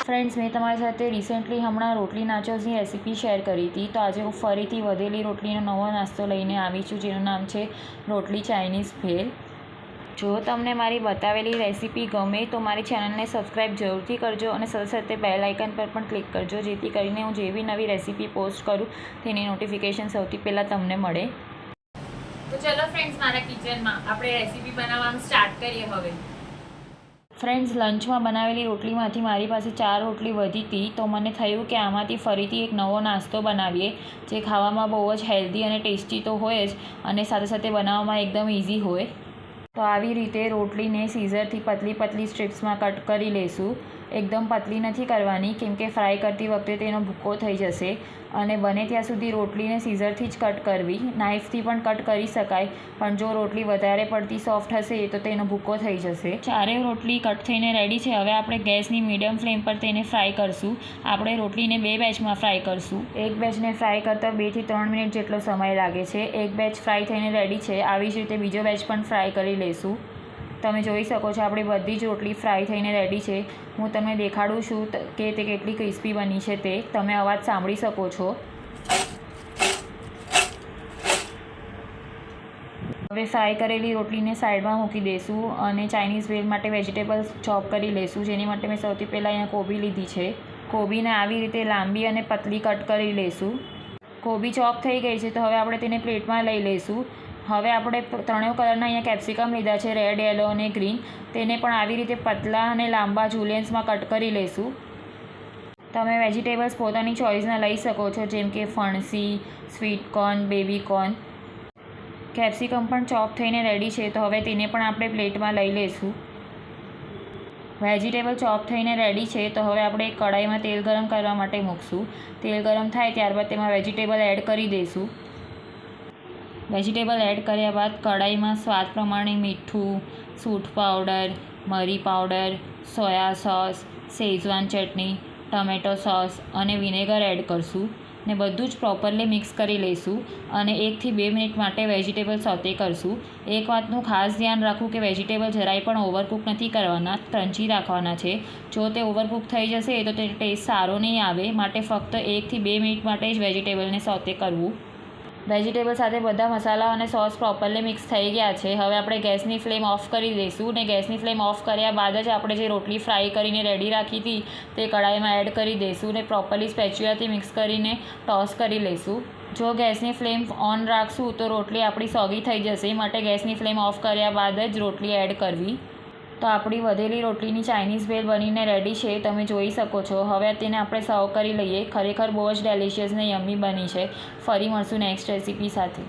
Friends, મેં તમારી સાથે રિસેન્ટલી હમણાં રોટલી નાચોસની રેસીપી શેર કરી હતી. તો આજે હું ફરીથી વધેલી રોટલીનો નવો નાસ્તો લઈને આવી છું, જેનું નામ છે રોટલી ચાઇનીઝ ભેલ. જો તમને મારી બતાવેલી રેસીપી ગમે તો મારી ચેનલને સબસ્ક્રાઈબ જરૂરથી કરજો અને સાથે સાથે બેલ આઇકન પર પણ ક્લિક કરજો, જેથી કરીને હું જે બી નવી રેસીપી પોસ્ટ કરું તેની નોટિફિકેશન સૌથી પહેલાં તમને મળે. તો ચલો ફ્રેન્ડ્સ, મારા કિચનમાં આપણે રેસીપી બનાવવાનું સ્ટાર્ટ કરીએ હવે. ફ્રેન્ડ્સ, લંચમાં બનાવેલી રોટલીમાંથી મારી પાસે 4 રોટલી વધી હતી, તો મને થયું કે આમાંથી ફરીથી એક નવો નાસ્તો બનાવીએ, જે ખાવામાં બહુ જ હેલ્ધી અને ટેસ્ટી તો હોય જ, અને સાથે સાથે બનાવવામાં એકદમ ઇઝી હોય. તો આવી રીતે રોટલીને સીઝરથી પતલી પતલી સ્ટ્રીપ્સમાં કટ કરી લઈશું. એકદમ પતલી નથી કરવાની, કેમકે ફ્રાય કરતી વખતે તેનો ભૂકો થઈ જશે. અને બને ત્યાં સુધી રોટલીને સીઝરથી જ કટ કરવી. નાઇફથી પણ કટ કરી શકાય, પણ જો રોટલી વધારે પડતી સોફ્ટ હશે તો તેનો ભૂકો થઈ જશે. ચારેય રોટલી કટ થઈને રેડી છે. હવે આપણે ગેસની મીડિયમ ફ્લેમ પર તેને ફ્રાય કરશું. આપણે રોટલીને 2 બેચમાં ફ્રાય કરશું. એક બેચને ફ્રાય કરતાં 2 થી 3 મિનિટ જેટલો સમય લાગે છે. એક બેચ ફ્રાય થઈને રેડી છે. આવી જ રીતે બીજો બેચ પણ ફ્રાય કરી લઈશું. તમે જોઈ શકો છો આપણી બધી જ રોટલી ફ્રાય થઈને રેડી છે. હું તમને દેખાડું છું કે તે કેટલી ક્રિસ્પી બની છે તે. તમે અવાજ સાંભળી શકો છો. હવે ફ્રાય કરેલી રોટલીને સાઈડમાં મૂકી દઈશું અને ચાઇનીઝ ભેલ માટે વેજીટેબલ્સ ચોપ કરી લઈશું. જેની માટે મેં સૌથી પહેલાં અહીંયા કોબી લીધી છે. કોબીને આવી રીતે લાંબી અને પતલી કટ કરી લઈશું. કોબી ચોપ થઈ ગઈ છે, તો હવે આપણે તેને પ્લેટમાં લઈ લઈશું. હવે આપણે 3 કલરના અહીંયા કેપ્સિકમ લીધા છે, રેડ, યલો અને ગ્રીન. તેને પણ આવી રીતે પતલા અને લાંબા જુલિયન્સમાં કટ કરી લઈશું. તમે વેજીટેબલ્સ પોતાની ચોઈસના લઈ શકો છો, જેમ કે ફણસી, sweet corn, baby corn. Capsicum પણ ચોપ થઈને રેડી છે, તો હવે તેને પણ આપણે પ્લેટમાં લઈ લઈશું. વેજીટેબલ ચોપ થઈને રેડી છે, તો હવે આપણે એક કઢાઈમાં તેલ ગરમ કરવા માટે મૂકશું. તેલ ગરમ થાય ત્યારબાદ તેમાં વેજીટેબલ એડ કરી દઈશું. વેજીટેબલ એડ કર્યા બાદ કઢાઈમાં સ્વાદ પ્રમાણે મીઠું, સૂંઠ પાવડર, મરી પાવડર, સોયા સોસ, શેઝવાન ચટણી, ટમેટો સોસ અને વિનેગર એડ કરશું ને બધું જ પ્રોપરલી મિક્સ કરી લઈશું અને 1 થી 2 મિનિટ માટે વેજીટેબલ સોતે કરશું. એક વાતનું ખાસ ધ્યાન રાખવું કે વેજીટેબલ જરાય પણ ઓવરકુક નથી કરવાના, ક્રન્ચી રાખવાના છે. જો તે ઓવરકુક થઈ જશે તો તે ટેસ્ટ સારો નહીં આવે, માટે ફક્ત 1 થી 2 મિનિટ માટે જ વેજીટેબલને સોતે કરવું. વેજીટેબલ સાથે બધા મસાલા અને સોસ પ્રોપરલી મિક્સ થઈ ગયા છે. હવે આપણે ગેસની ફ્લેમ ઓફ કરી દઈશું ને ગેસની ફ્લેમ ઓફ કર્યા બાદ જ આપણે જે રોટલી ફ્રાય કરીને રેડી રાખી હતી તે કઢાઈમાં એડ કરી દઈશું ને પ્રોપરલી સ્પેચ્યુલાથી મિક્સ કરીને ટોસ કરી લઈશું. જો ગેસની ફ્લેમ ઓન રાખશું તો રોટલી આપણી સોગી થઈ જશે, માટે ગેસની ફ્લેમ ઓફ કર્યા બાદ જ રોટલી એડ કરવી. તો આપણી વધેલી રોટલીની ચાઇનીઝ ભેલ બનીને રેડી છે, તમે જોઈ શકો છો. હવે તેને આપણે સર્વ કરી લઈએ. ખરેખર બહુ જ ડેલિશિયસ ને યમ્મી બની છે. ફરી મળશું નેક્સ્ટ રેસીપી સાથે.